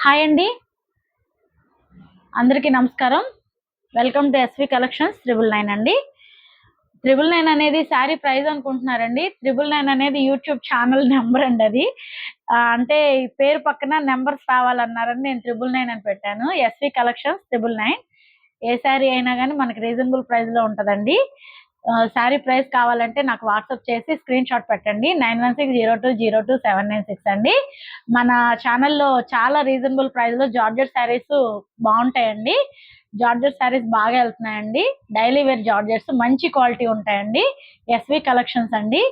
Hi అండి, అందరికీ నమస్కారం. వెల్కమ్ టు ఎస్వి కలెక్షన్స్ 999 అండి. 999 అనేది శారీ ప్రైస్ అనుకుంటున్నారండి. 999 అనేది యూట్యూబ్ ఛానల్ నెంబర్ అండి. అది అంటే ఈ పేరు పక్కన నెంబర్స్ రావాలన్నారని నేను 999 అని పెట్టాను. SV collections 999. ఏ శారీ అయినా కానీ మనకి రీజనబుల్ ప్రైస్లో ఉంటుందండి. శారీ ప్రైస్ కావాలంటే నాకు వాట్సాప్ చేసి స్క్రీన్ షాట్ పెట్టండి. 9160202796 అండి. మన ఛానల్లో చాలా రీజనబుల్ ప్రైస్లో జార్జెట్ శారీస్ బాగుంటాయండి. జార్జెట్ శారీస్ బాగా వెళ్తున్నాయండి. డైలీ వేర్ జార్జెట్స్ మంచి క్వాలిటీ ఉంటాయండి. ఎస్వి కలెక్షన్స్ అండి.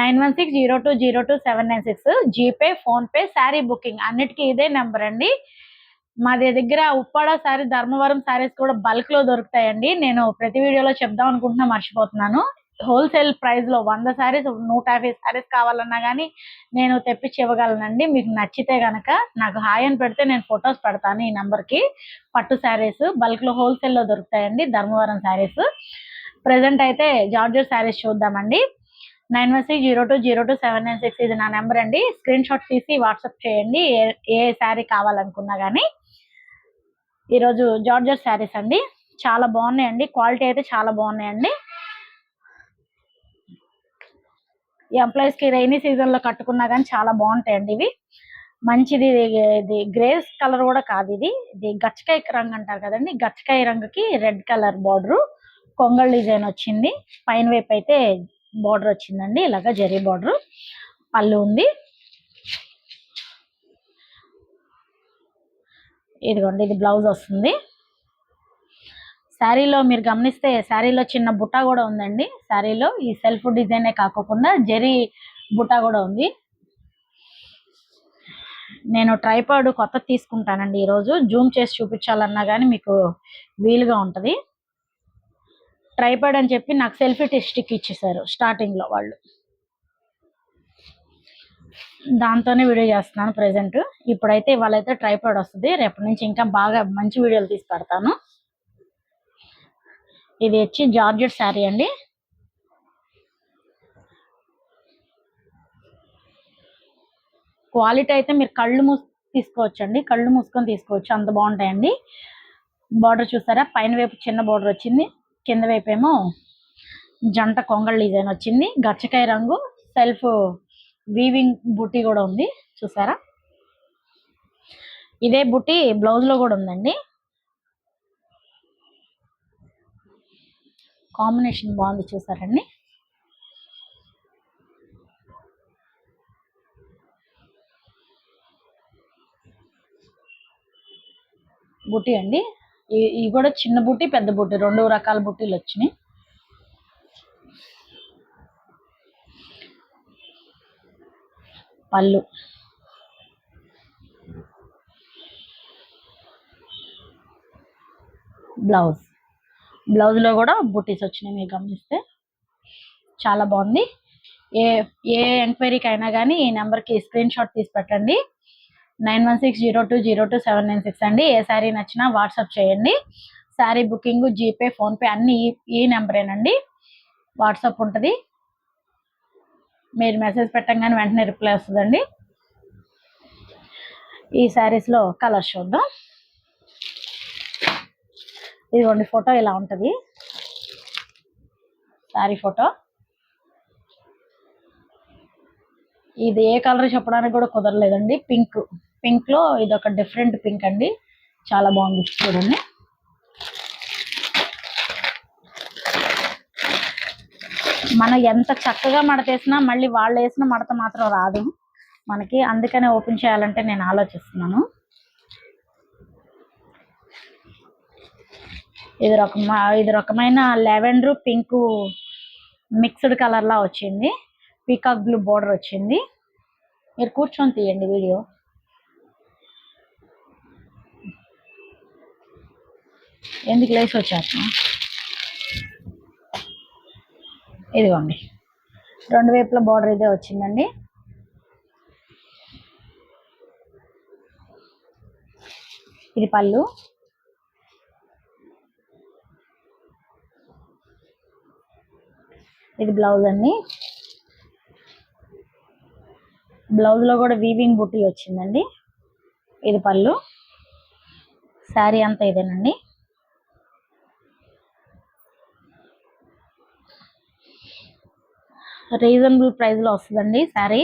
9160202796. జీపే, ఫోన్పే, శారీ బుకింగ్ అన్నిటికీ ఇదే నెంబర్ అండి. మా దగ్గర ఉప్పాడ శారీ, ధర్మవరం శారీస్ కూడా బల్క్ లో దొరుకుతాయండి. నేను ప్రతి వీడియోలో చెప్దాం అనుకుంటున్నా, మర్చిపోతున్నాను. హోల్సేల్ ప్రైస్ లో 100 శారీస్ 150 శారీస్ కావాలన్నా కానీ నేను తెప్పించి ఇవ్వగలనండి. మీకు నచ్చితే గనక నాకు హాయ్ అని పెడితే నేను ఫొటోస్ పెడతాను ఈ నంబర్కి. పట్టు శారీస్ బల్క్ లో హోల్సేల్ లో దొరుకుతాయండి, ధర్మవరం శారీస్. ప్రెసెంట్ అయితే జార్జెట్ శారీస్ చూద్దామండి. 9160202796 ఇది నా నెంబర్ అండి. స్క్రీన్ షాట్ తీసి వాట్సాప్ చేయండి ఏ శారీ కావాలనుకున్నా కానీ. ఈరోజు జార్జెట్ శారీస్ అండి, చాలా బాగున్నాయండి. క్వాలిటీ అయితే చాలా బాగున్నాయండి. ఈ ఎంప్లాయీస్ కి రైనీ సీజన్ లో కట్టుకున్నా కానీ చాలా బాగుంటాయండి ఇవి. మంచిది. ఇది గ్రేస్ కలర్ కూడా కాదు, ఇది గచ్చకాయ రంగు అంటారు కదండి. గచ్చకాయ రంగుకి రెడ్ కలర్ బార్డర్, కొంగల్ డిజైన్ వచ్చింది. పైన వైపు అయితే బార్డర్ వచ్చిందండి, ఇలాగా జరీ బార్డర్. పళ్ళు ఉంది. ఇదిగోండి, ఇది బ్లౌజ్ వస్తుంది. శారీలో మీరు గమనిస్తే శారీలో చిన్న బుట్ట కూడా ఉందండి. శారీలో ఈ సెల్ఫ్ డిజైనే కాకుండా జరీ బుట్ట కూడా ఉంది. నేను ట్రైపాడ్ కొత్త తీసుకుంటానండి ఈరోజు. జూమ్ చేసి చూపించాలన్నా కానీ మీకు వీలుగా ఉంటుంది. ట్రైపాడ్ అని చెప్పి నాకు సెల్ఫీ స్టిక్ ఇచ్చేసారు స్టార్టింగ్ లో వాళ్ళు. దాంతోనే వీడియో చేస్తున్నాను ప్రెసెంట్. ఇప్పుడైతే ఇవాళైతే ట్రైపాడ్ వస్తుంది. రేపటి నుంచి ఇంకా బాగా మంచి వీడియోలు తీసి పెడతాను. ఇది వచ్చి జార్జెట్ శారీ అండి. క్వాలిటీ అయితే మీరు కళ్ళు తీసుకోవచ్చు అండి, కళ్ళు మూసుకొని తీసుకోవచ్చు, అంత బాగుంటాయండి. బార్డర్ చూసారా, పైన వైపు చిన్న బార్డర్ వచ్చింది, కింద వైపు ఏమో జంట కొంగల్ డిజైన్ వచ్చింది. గచ్చకాయ రంగు సెల్ఫ్ వీవింగ్ బుట్టి కూడా ఉంది, చూసారా. ఇదే బుట్టి బ్లౌజ్ లో కూడా ఉందండి. కాంబినేషన్ బాగుంది, చూసారండి. బుట్టి అండి, ఇవి కూడా చిన్న బుట్టి పెద్ద బుట్టి రెండు రకాల బుట్టీలు వచ్చినాయి. పళ్ళు, బ్లౌజ్ లో కూడా బుట్టీస్ వచ్చినాయి. మీరు గమనిస్తే చాలా బాగుంది. ఏ ఏ ఎంక్వైరీకి అయినా కానీ ఈ నెంబర్కి స్క్రీన్ షాట్ తీసి పెట్టండి. 9160202796 అండి. ఏ శారీ నచ్చినా వాట్సాప్ చేయండి. శారీ బుకింగ్, జీపే, ఫోన్పే అన్ని ఈ నెంబరేనండి. వాట్సాప్ ఉంటుంది, మీరు మెసేజ్ పెట్టంగానే వెంటనే రిప్లై వస్తుందండి. ఈ శారీస్లో కలర్ చూద్దాం. ఇదిగోండి, ఫోటో ఇలా ఉంటుంది, శారీ ఫోటో. ఇది ఏ కలర్ చెప్పడానికి కూడా కుదరలేదండి. పింక్ లో ఇది ఒక డిఫరెంట్ పింక్ అండి, చాలా బాగుంది. చూడండి, మనం ఎంత చక్కగా మడతేసినా మళ్ళీ వాళ్ళు వేసిన మడత మాత్రం రాదు మనకి. అందుకనే ఓపెన్ చేయాలంటే నేను ఆలోచిస్తున్నాను. ఇది రకమైన లెవెండర్ పింక్ మిక్స్డ్ కలర్ లా వచ్చింది. పీకాక్ బ్లూ బోర్డర్ వచ్చింది. మీరు కూర్చొని తీయండి వీడియో. ఎందుకు లేచి వచ్చాను. ఇదిగోండి, రెండు వైపుల బోర్డర్ ఇదే వచ్చిందండి. ఇది పళ్ళు, ఇది బ్లౌజ్ అండి. బ్లౌజ్ లో కూడా వీవింగ్ బుట్టి వచ్చిందండి. ఇది పళ్ళు. శారీ అంతా ఇదేనండి. రీజనబుల్ ప్రైస్ లో వస్తుందండి శారీ.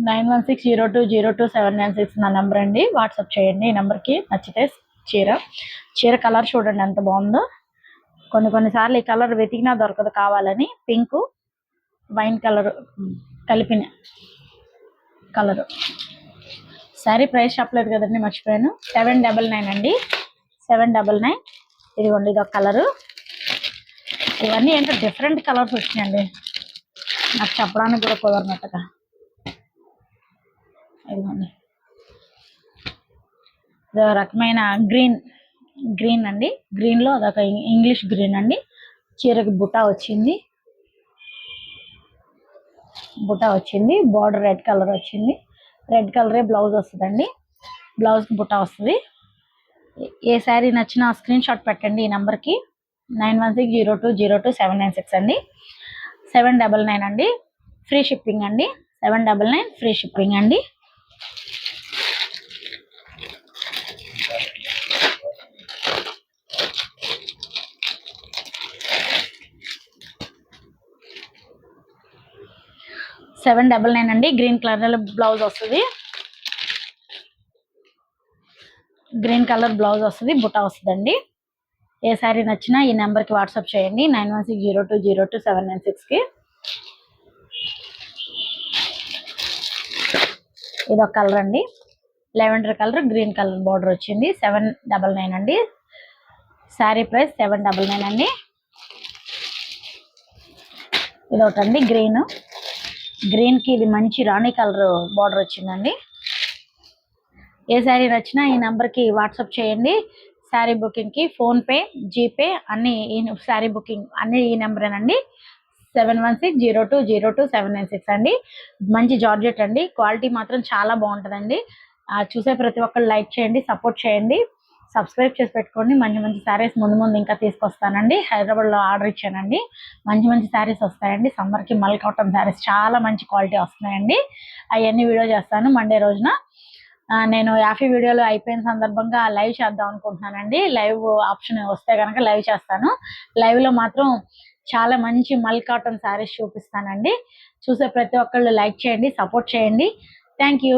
నైన్ 9160202796 నా నెంబర్ అండి. వాట్సాప్ చేయండి ఈ నెంబర్కి నచ్చితే. చీర కలర్ చూడండి ఎంత బాగుందో. కొన్నిసార్లు ఈ కలర్ వెతికినా దొరకదు కావాలని. పింక్ వైన్ కలర్ కలిపిన కలరు. శారీ ప్రైస్ చెప్పలేదు కదండి, మర్చిపోయాను. 799 అండి. 799. ఇదిగోండి ఇదొక కలరు. ఇవన్నీ ఏంటో డిఫరెంట్ కలర్స్ వచ్చినాయండి, నాకు చెప్పడానికి కూడా కుదరనట్టుగా. ఇదిగోండి ఇదో రకమైన గ్రీన్ అండి. గ్రీన్లో అదొక ఇంగ్లీష్ గ్రీన్ అండి. చీరకి బుటా వచ్చింది. బార్డర్ రెడ్ కలర్ వచ్చింది. రెడ్ కలరే బ్లౌజ్ వస్తుందండి. బ్లౌజ్కి బుటా వస్తుంది. ఏ శారీ నచ్చినా స్క్రీన్ షాట్ పెట్టండి ఈ నెంబర్కి. 9160202796 అండి. 799 అండి. ఫ్రీ షిప్పింగ్ అండి. 799 ఫ్రీ షిప్పింగ్ అండి. $799 అండి. గ్రీన్ కలర్ బ్లౌజ్ వస్తుంది. బుటా వస్తుందండి. ఏ శారీ నచ్చినా ఈ నెంబర్కి వాట్సాప్ చేయండి. 9160202796కి. ఇదొక కలర్ అండి. Lavender colour green colour border వచ్చింది. 799 అండి. శారీ ప్రైస్ 799 అండి. ఇదొకటండి గ్రీన్కి ఇది మంచి రాణి కలర్ బార్డర్ వచ్చిందండి. ఏ శారీ నచ్చినా ఈ నెంబర్కి వాట్సాప్ చేయండి. శారీ బుకింగ్కి ఫోన్పే, జీపే అన్ని శారీ బుకింగ్ అన్ని ఈ నెంబరేనండి. 7160202796 అండి. మంచి జార్జెట్ అండి. క్వాలిటీ మాత్రం చాలా బాగుంటుందండి. చూసే ప్రతి ఒక్కరు లైక్ చేయండి, సపోర్ట్ చేయండి, సబ్స్క్రైబ్ చేసి పెట్టుకోండి. మంచి శారీస్ ముందు ఇంకా తీసుకొస్తానండి. హైదరాబాద్లో ఆర్డర్ ఇచ్చానండి. మంచి శారీస్ వస్తాయండి. సమ్మర్కి మల్ కాటన్ శారీస్ చాలా మంచి క్వాలిటీ వస్తున్నాయండి. అవన్నీ వీడియో చేస్తాను మండే రోజున. నేను 50 వీడియోలు అయిపోయిన సందర్భంగా లైవ్ చేద్దాం అనుకుంటున్నానండి. లైవ్ ఆప్షన్ వస్తే కనుక లైవ్ చేస్తాను. లైవ్లో మాత్రం చాలా మంచి మల్ కాటన్ శారీస్ చూపిస్తానండి. చూసే ప్రతి ఒక్కళ్ళు లైక్ చేయండి, సపోర్ట్ చేయండి. Thank you.